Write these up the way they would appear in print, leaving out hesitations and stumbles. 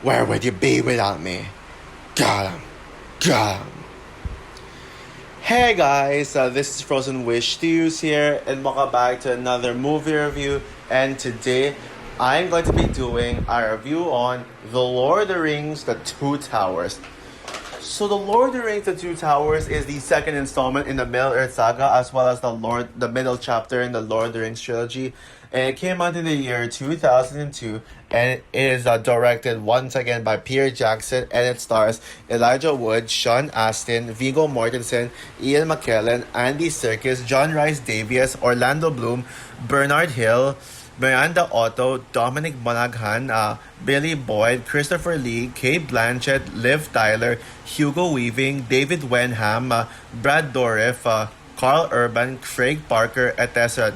Where would you be without me? Got him. Got him. Hey guys, this is Frozen Wish Studios here, and welcome back to another movie review. And today, I'm going to be doing a review on The Lord of the Rings: The Two Towers. So, The Lord of the Rings: The Two Towers is the second installment in the Middle Earth saga, as well as the middle chapter in the Lord of the Rings trilogy. And it came out in the year 2002, and it is directed once again by Peter Jackson, and it stars Elijah Wood, Sean Astin, Viggo Mortensen, Ian McKellen, Andy Serkis, John Rhys Davies, Orlando Bloom, Bernard Hill, Miranda Otto, Dominic Monaghan, Billy Boyd, Christopher Lee, Kate Blanchett, Liv Tyler, Hugo Weaving, David Wenham, Brad Dourif, Carl Urban, Craig Parker, etc.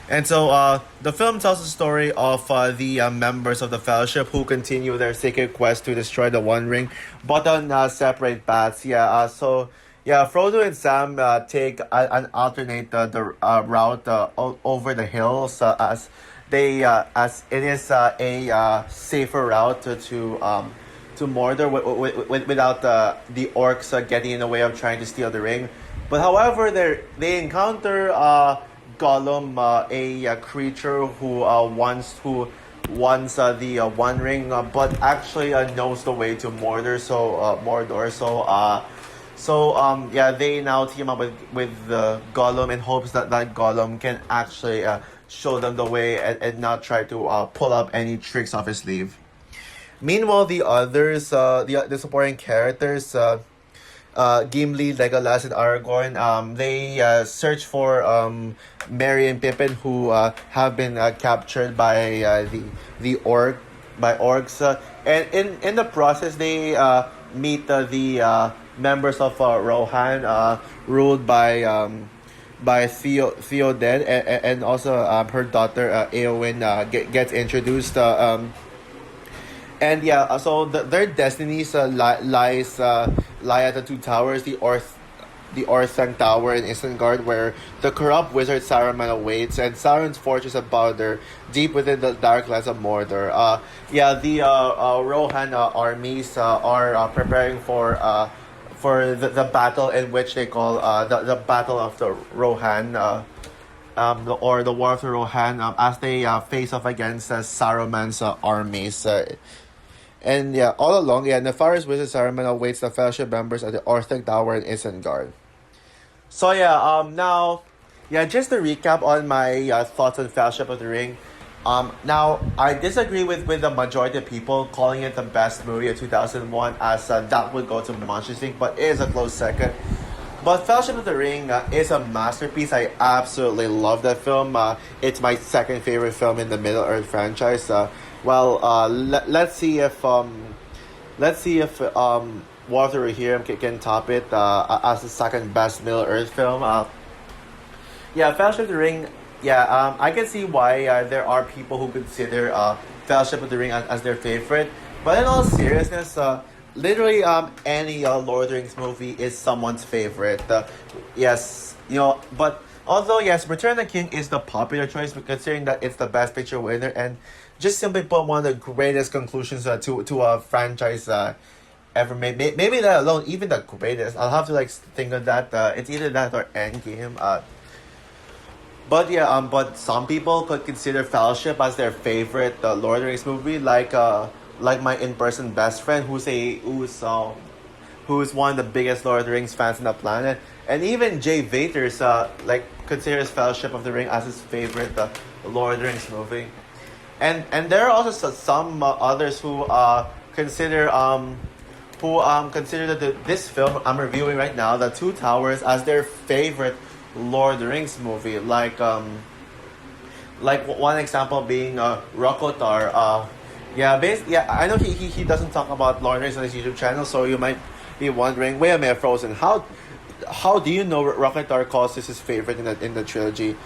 And so the film tells the story of the members of the Fellowship who continue their sacred quest to destroy the One Ring, but on separate paths. Frodo and Sam take an alternate route over the hills as it is a safer route to Mordor without the orcs getting in the way of trying to steal the ring. But however, they encounter Gollum, a creature who wants the One Ring, but actually knows the way to Mordor. They now team up with Gollum in hopes that Gollum can actually show them the way and not try to pull up any tricks off his sleeve. Meanwhile, the others, the supporting characters, Gimli, Legolas, and Aragorn, they search for Merry and Pippin, who have been captured by orcs, and in the process they meet the members of Rohan, ruled by Theoden, and also her daughter Eowyn gets introduced. Their destinies lie at the two towers, the Orthanc Tower in Isengard, where the corrupt wizard Saruman awaits, and Sauron's fortress of Baldur, deep within the dark lands of Mordor. The Rohan armies are preparing for the battle in which they call the Battle of the Rohan, the War of the Rohan, as they face off against Saruman's armies. All along, Nefarious Wizard Saruman awaits the Fellowship members at the Orthanc Tower in Isengard. Just to recap on my thoughts on Fellowship of the Ring. Now, I disagree with the majority of people calling it the best movie of 2001, as that would go to Monsters Inc., but it is a close second. But Fellowship of the Ring is a masterpiece. I absolutely love that film. It's my second favorite film in the Middle Earth franchise. Let's see if War of the Rohirrim can top it as the second best Middle Earth film. Fellowship of the Ring. I can see why there are people who consider Fellowship of the Ring as their favorite. But in all seriousness, literally any Lord of the Rings movie is someone's favorite. But although yes, Return of the King is the popular choice, considering that it's the Best Picture winner and just simply put one of the greatest conclusions to a franchise ever made. Maybe that alone, even the greatest. I'll have to think of that. It's either that or Endgame. But some people could consider Fellowship as their favorite Lord of the Rings movie, like my in-person best friend, who's one of the biggest Lord of the Rings fans on the planet, and even Jay Vaters considers Fellowship of the Ring as his favorite Lord of the Rings movie, and there are also some others who consider this film I'm reviewing right now, The Two Towers, as their favorite Lord of the Rings movie. Like one example being Rokotar. I know he doesn't talk about Lord of the Rings on his YouTube channel, so you might be wondering, wait a minute, Frozen, how do you know Rokotar calls this his favorite in the trilogy?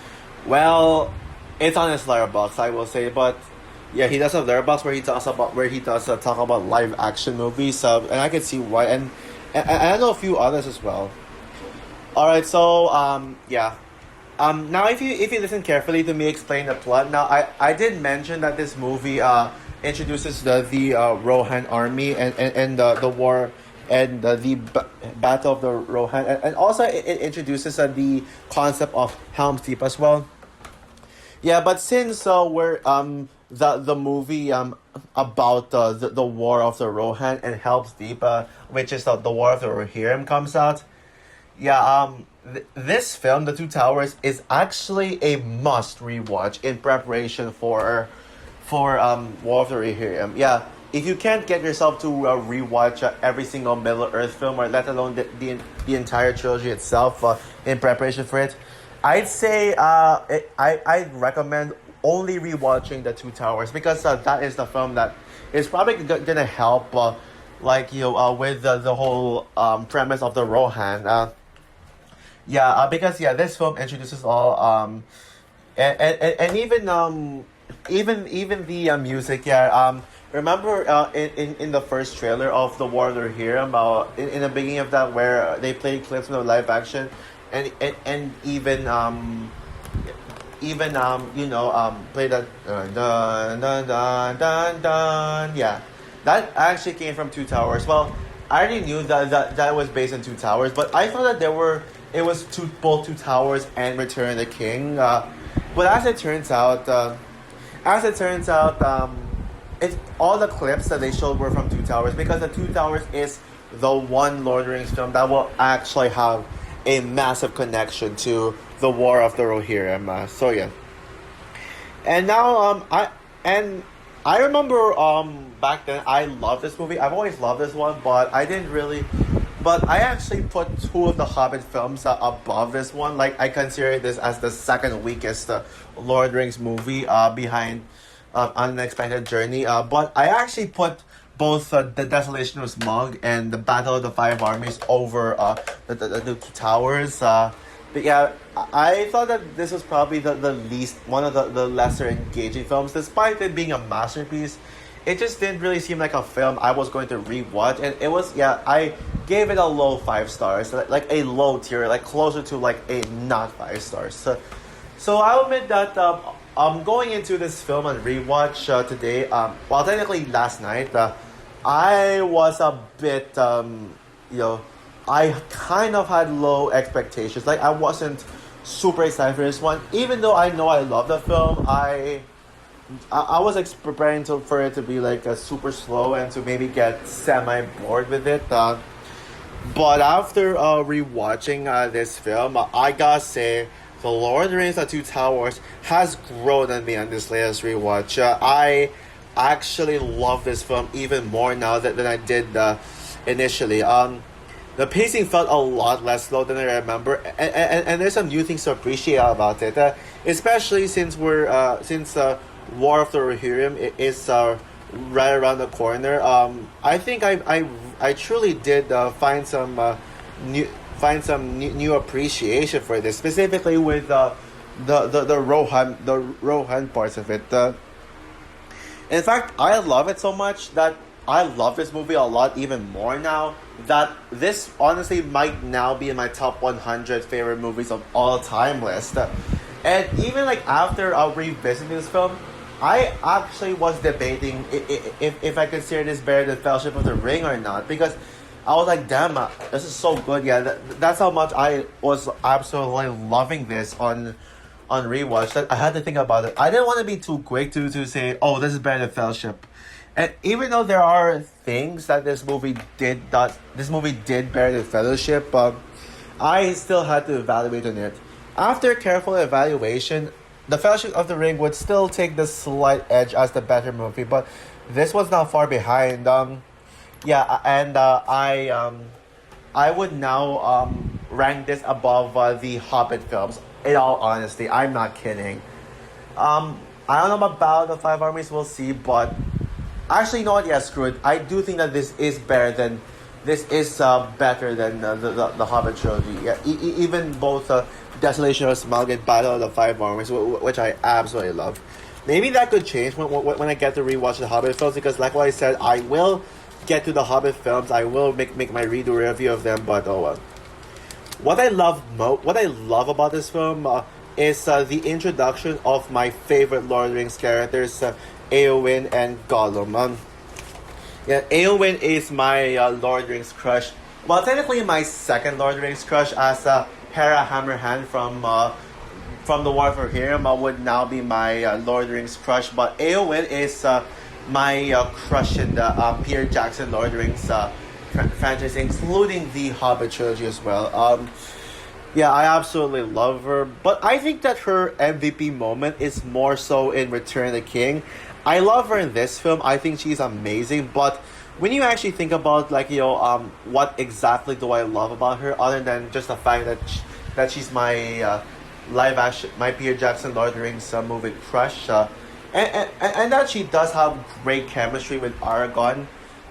Well, it's on his Letterboxd, I will say, but he does have Letterboxd where he does talk about live action movies, and I can see why, and I know a few others as well. All right, so now if you listen carefully to me explain the plot, now I did mention that this movie introduces the Rohan army and the war and battle of the Rohan, and also it introduces the concept of Helm's Deep as well. Yeah, but since we're the movie about the war of the Rohan and Helm's Deep, which is the war of the Rohirrim, comes out. Yeah, this film, The Two Towers, is actually a must rewatch in preparation for War of the Rohirrim. Yeah, if you can't get yourself to rewatch every single Middle Earth film, or let alone the entire trilogy itself, in preparation for it, I'd say I'd recommend only rewatching The Two Towers, because that is the film that is probably gonna help, with the whole premise of the Rohan. Yeah, because yeah, this film introduces all and even the music. Yeah, remember in the first trailer of the War of the Rohirrim, in the beginning of that, where they played clips from the live action, and even play that dun dun dun dun dun. Yeah, that actually came from Two Towers. Well, I already knew that was based on Two Towers, but I thought that it was both Two Towers and Return of the King. But as it turns out, it's all the clips that they showed were from Two Towers, because the Two Towers is the one Lord of the Rings film that will actually have a massive connection to the War of the Rohirrim. So yeah, and now I remember back then I loved this movie. I've always loved this one, but I didn't really. But I actually put two of the Hobbit films above this one. Like, I consider this as the second weakest Lord of the Rings movie, behind Unexpected Journey. But I actually put both The Desolation of Smaug and The Battle of the Five Armies over the Two Towers. But yeah, I thought that this was probably the least, one of the lesser engaging films, despite it being a masterpiece. It just didn't really seem like a film I was going to rewatch, and it was, yeah, I gave it a low 5 stars, like a low tier, like closer to like a not 5 stars. So I'll admit that going into this film and rewatch today, well, technically last night, I was a bit I kind of had low expectations. Like, I wasn't super excited for this one, even though I know I love the film. I was preparing for it to be like a super slow and to maybe get semi bored with it. But after rewatching this film, I gotta say, The Lord of the Rings: The Two Towers has grown on me on this latest rewatch. I actually love this film even more now than I did initially. The pacing felt a lot less slow than I remember, and there's some new things to appreciate about it, especially since War of the Rohirrim is right around the corner. I think I truly did find some new appreciation for this, specifically with the Rohan parts of it. In fact, I love it so much that I love this movie a lot even more now, that this honestly might now be in my top 100 favorite movies of all time list. And even like after revisiting this film, I actually was debating if I consider this better than Fellowship of the Ring or not, because I was like, damn, this is so good. Yeah, that's how much I was absolutely loving this on rewatch, that I had to think about it. I didn't want to be too quick to say, oh, this is better than Fellowship. And even though there are things that this movie did better than Fellowship, I still had to evaluate on it. After careful evaluation, The Fellowship of the Ring would still take the slight edge as the better movie, but this was not far behind. I would now rank this above the Hobbit films. In all honesty, I'm not kidding. I don't know about the Five Armies. We'll see, but actually, you know what? Yeah, screw it. I do think that this is better than the Hobbit trilogy. Yeah, even both Desolation of Smaug and Battle of the Five Armies, which I absolutely love. Maybe that could change when I get to rewatch the Hobbit films, because like what I said, I will get to the Hobbit films. I will make my redo review of them. But oh well. What I love is the introduction of my favorite Lord of the Rings characters, Eowyn and Gollum. Yeah, Eowyn is my Lord of the Rings crush. Well, technically my second Lord of the Rings crush, as Hera Hammerhand from the War of Rohirrim would now be my Lord of the Rings crush. But Eowyn is my crush in the Peter Jackson Lord of the Rings franchise, including the Hobbit trilogy as well. Yeah, I absolutely love her, but I think that her MVP moment is more so in Return of the King. I love her in this film. I think she's amazing, but when you actually think about what exactly do I love about her, other than just the fact that she's my live action, my Peter Jackson Lord of the Rings movie crush, and that she does have great chemistry with Aragorn.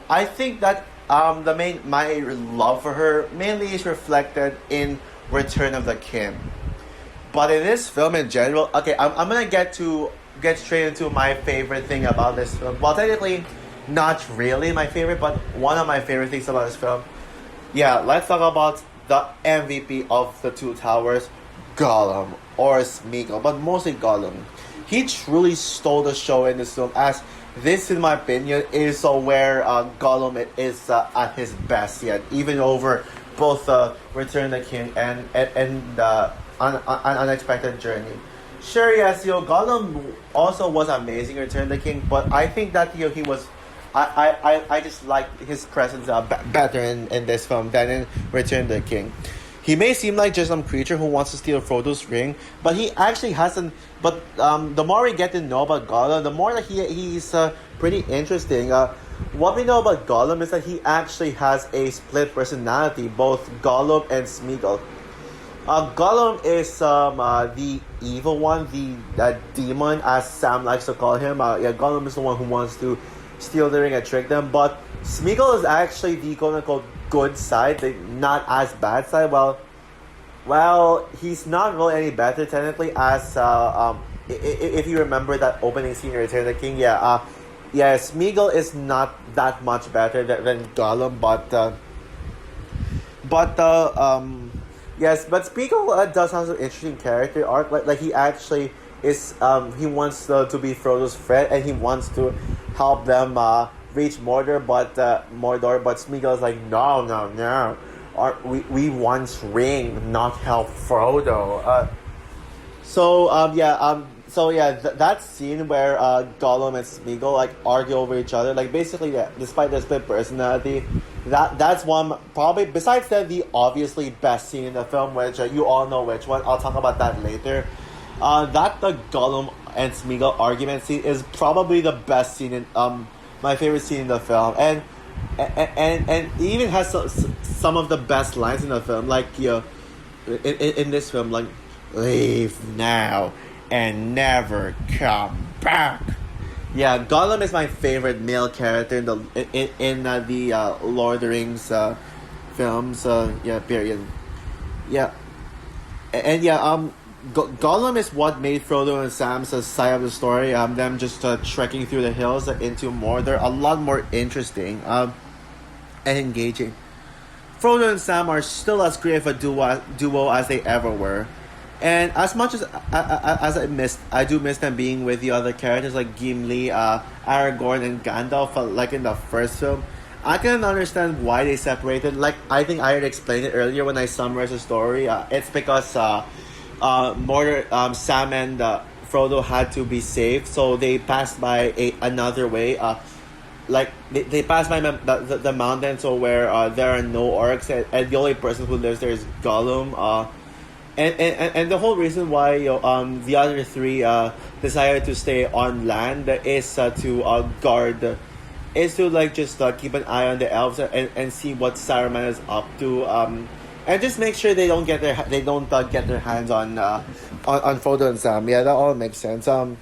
I think that my love for her mainly is reflected in Return of the King. But in this film in general, okay, I'm gonna get straight into my favorite thing about this film. Well, technically, not really my favorite, but one of my favorite things about this film. Yeah, let's talk about the MVP of the Two Towers, Gollum or Smeagol, but mostly Gollum. He truly stole the show in this film, as this, in my opinion, is where Gollum is at his best yet, even over both Return of the King and an Unexpected Journey. Sure, yes, Gollum also was amazing in Return of the King, but I think that he was. I just like his presence better in this film than in Return of the King. He may seem like just some creature who wants to steal Frodo's ring, but he actually hasn't. But the more we get to know about Gollum, the more that he's pretty interesting. What we know about Gollum is that he actually has a split personality, both Gollum and Smeagol. Gollum is the evil one, the demon, as Sam likes to call him. Gollum is the one who wants to steal the ring and trick them, but Smeagol is actually the quote-unquote good side, the not as bad side. Well, he's not really any better technically, as if you remember that opening scene in Return of the King. Smeagol is not that much better than Gollum, but Smeagol does have some interesting character arc. Like he actually is he wants to be Frodo's friend, and he wants to help them reach Mordor, but Smeagol is like, no. We want ring, not help Frodo. That scene where Gollum and Smeagol argue over each other, basically, despite their split personality, that's one probably, besides the obviously best scene in the film, which you all know which one. I'll talk about that later. That the Gollum and Smeagol argument scene is probably the best scene in my favorite scene in the film, and it even has some of the best lines in the film, in this film, leave now and never come back. Yeah, Gollum is my favorite male character in the Lord of the Rings films. Period. Yeah, and Gollum is what made Frodo and Sam's side of the story, them just trekking through the hills into Mordor, a lot more interesting and engaging. Frodo and Sam are still as great of a duo as they ever were. And as much as I do miss them being with the other characters like Gimli, Aragorn, and Gandalf, like in the first film, I can understand why they separated. I think I had explained it earlier when I summarized the story. It's because Sam and Frodo had to be saved, so they passed by another way. They passed by the mountains, so where there are no orcs, and the only person who lives there is Gollum. And the whole reason why the other three decided to stay on land is to guard, is to just keep an eye on the elves and see what Saruman is up to, and just make sure they don't get their hands on Frodo and Sam. Yeah, that all makes sense. The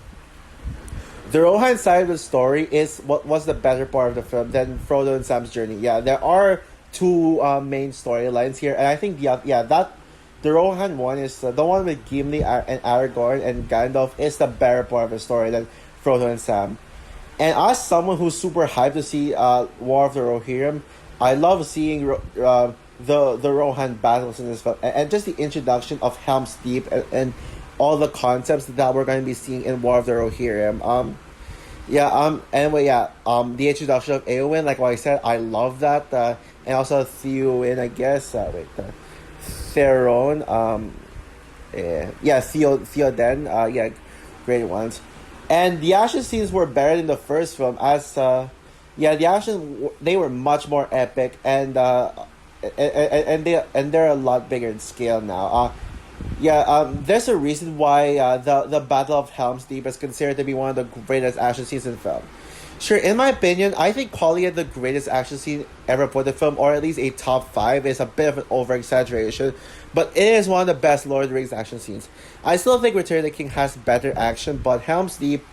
Rohan side of the story is what was the better part of the film than Frodo and Sam's journey. Yeah, there are two main storylines here, and I think that the Rohan one is the one with Gimli and Aragorn and Gandalf is the better part of the story than Frodo and Sam. And as someone who's super hyped to see War of the Rohirrim, I love seeing the Rohan battles in this film, and just the introduction of Helm's Deep and all the concepts that we're going to be seeing in War of the Rohirrim. Yeah. Anyway, yeah. The introduction of Eowyn, like what I said, I love that. And also Theowen, I guess. Wait. Theron. Yeah. Theoden. Yeah. Great ones. And the action scenes were better than the first film. As yeah, the action they were much more epic, and they're a lot bigger in scale now. Yeah, there's a reason why the Battle of Helm's Deep is considered to be one of the greatest action scenes in film. Sure, in my opinion, I think calling it the greatest action scene ever put in film, or at least a top five, is a bit of an over exaggeration. But it is one of the best Lord of the Rings action scenes. I still think Return of the King has better action, but Helm's Deep,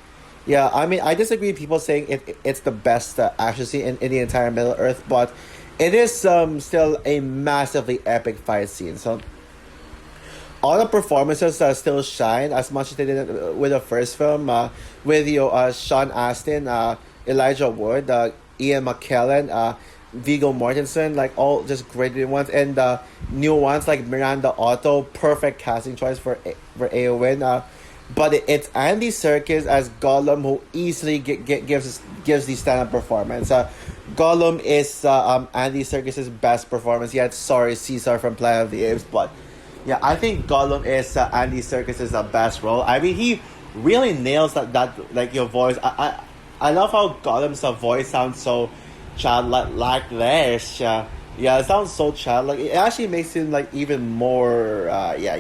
yeah, I mean, I disagree with people saying it's the best action scene in the entire Middle Earth, but it is still a massively epic fight scene. So all the performances still shine as much as they did with the first film. With Sean Astin, Elijah Wood, Ian McKellen, Viggo Mortensen, like all just great ones, and new ones like Miranda Otto, perfect casting choice for Eowyn. But it's Andy Serkis as Gollum who easily gives the stand up performance. Gollum is Andy Serkis's best performance. Yet, sorry, Caesar from Planet of the Apes, but yeah, I think Gollum is Andy Serkis's best role. I mean, he really nails that like your voice. I love how Gollum's voice sounds so childlike like this. Yeah, it sounds so childlike. It actually makes him like even more. Yeah,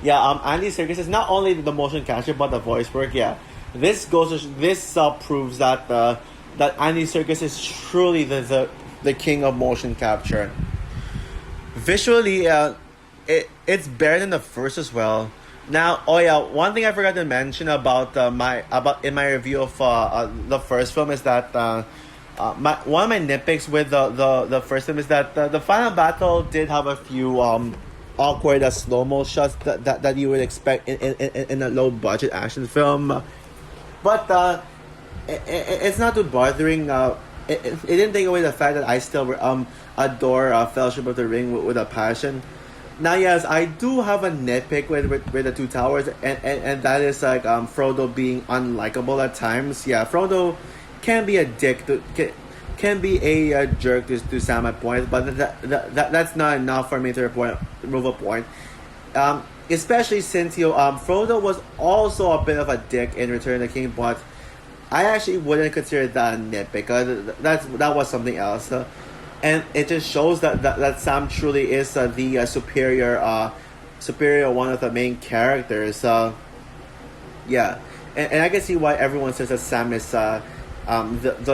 yeah, Andy Serkis is not only the motion capture but the voice work. Yeah, this proves that that Andy Serkis is truly the king of motion capture. Visually, it's better than the first as well. Now, oh yeah, one thing I forgot to mention about in my review of the first film is that one of my nitpicks with the first film is that the final battle did have a few awkward slow mo shots that you would expect in a low budget action film, but it's not too bothering. It didn't take away the fact that I still adore Fellowship of the Ring with a passion. Now, yes, I do have a nitpick with the Two Towers, and that is like Frodo being unlikable at times. Yeah, Frodo can be a dick can be a jerk to Sam at points, but that's not enough for me to remove a point. Especially since Frodo was also a bit of a dick in Return of the King, but I actually wouldn't consider that a nitpick because that was something else. And it just shows that Sam truly is the superior one of the main characters. Yeah, and I can see why everyone says that Sam is the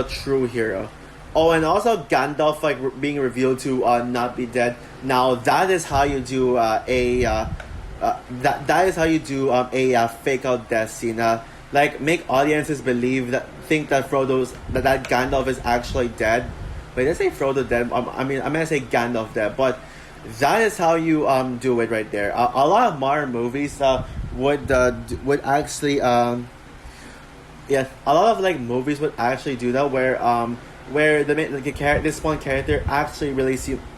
true hero. Oh, and also Gandalf being revealed to not be dead. Now that is how you do that is how you do a fake out death scene. Like make audiences think that that Gandalf is actually dead. Wait, did I say Frodo dead? I mean, I'm gonna say Gandalf dead, but that is how you do it right there. A lot of modern movies would actually yeah, a lot of like movies would actually do that where this one character actually really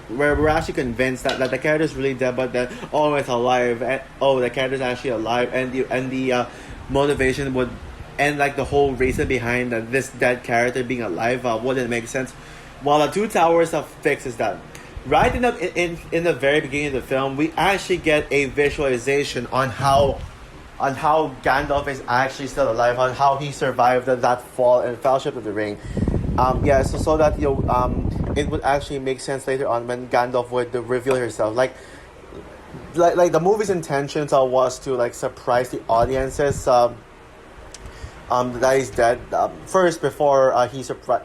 where we're actually convinced that the character is really dead, but that it's alive, and the character is actually alive, and the motivation would and like the whole reason behind this dead character being alive wouldn't make sense. While the Two Towers fixes that. Right in the very beginning of the film, we actually get a visualization on how Gandalf is actually still alive, on how he survived that fall in Fellowship of the Ring. Yeah, so that it would actually make sense later on when Gandalf would reveal herself. Like the movie's intentions was to like surprise the audiences. That he's dead first before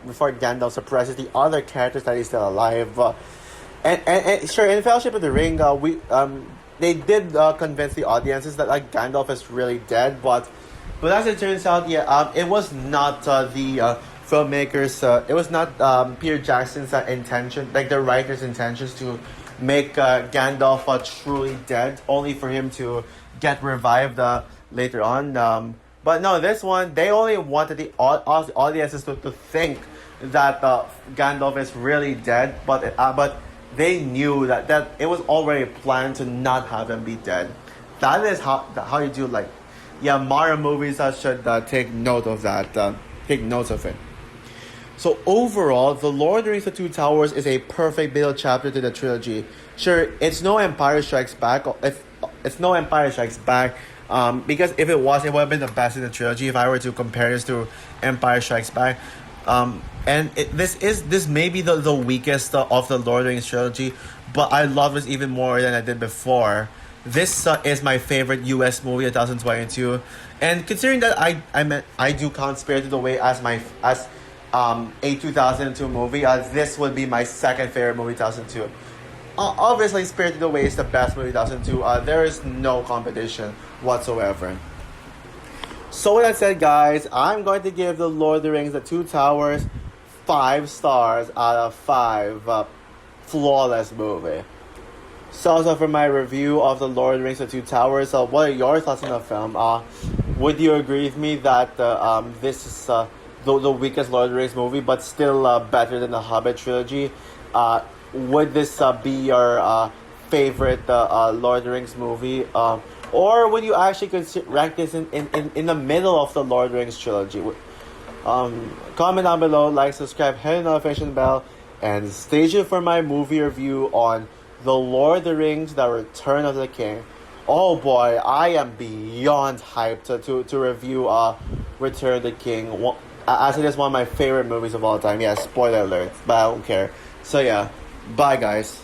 before Gandalf surprises the other characters that he's still alive. And sure, in Fellowship of the Ring, they did convince the audiences that like Gandalf is really dead, but as it turns out, yeah, it was not the filmmakers. It was not Peter Jackson's intention, like the writer's intentions, to make Gandalf truly dead, only for him to get revived later on. But no, this one, they only wanted the audiences to think that Gandalf is really dead, but they knew that it was already planned to not have him be dead. That is how you do like yeah, Marvel movies should take note of that. Take notes of it. So overall, The Lord of the Rings: The Two Towers is a perfect middle chapter to the trilogy. Sure, it's no Empire Strikes Back. It's no Empire Strikes Back. Because if it was, it would have been the best in the trilogy. If I were to compare this to Empire Strikes Back, this may be the weakest of the Lord of the Rings trilogy, but I love this even more than I did before. This is my favorite U.S. movie of 2022, and considering that I do count Spirited Away as a 2002 movie, this would be my second favorite movie 2002. Obviously, Spirited Away is the best movie 2002. There is no competition whatsoever. So with that said, guys, I'm going to give The Lord of the Rings: The Two Towers 5 stars out of 5. Flawless movie. So also for my review of The Lord of the Rings: The Two Towers, what are your thoughts on the film? Would you agree with me that this is the weakest Lord of the Rings movie, but still better than the Hobbit trilogy? Would this be your favorite Lord of the Rings movie? Or would you actually rank this in the middle of the Lord of the Rings trilogy? Comment down below, like, subscribe, hit the notification bell, and stay tuned for my movie review on The Lord of the Rings: The Return of the King. Oh boy, I am beyond hyped to review Return of the King. As it is one of my favorite movies of all time. Yeah, spoiler alert, but I don't care. So yeah, bye guys.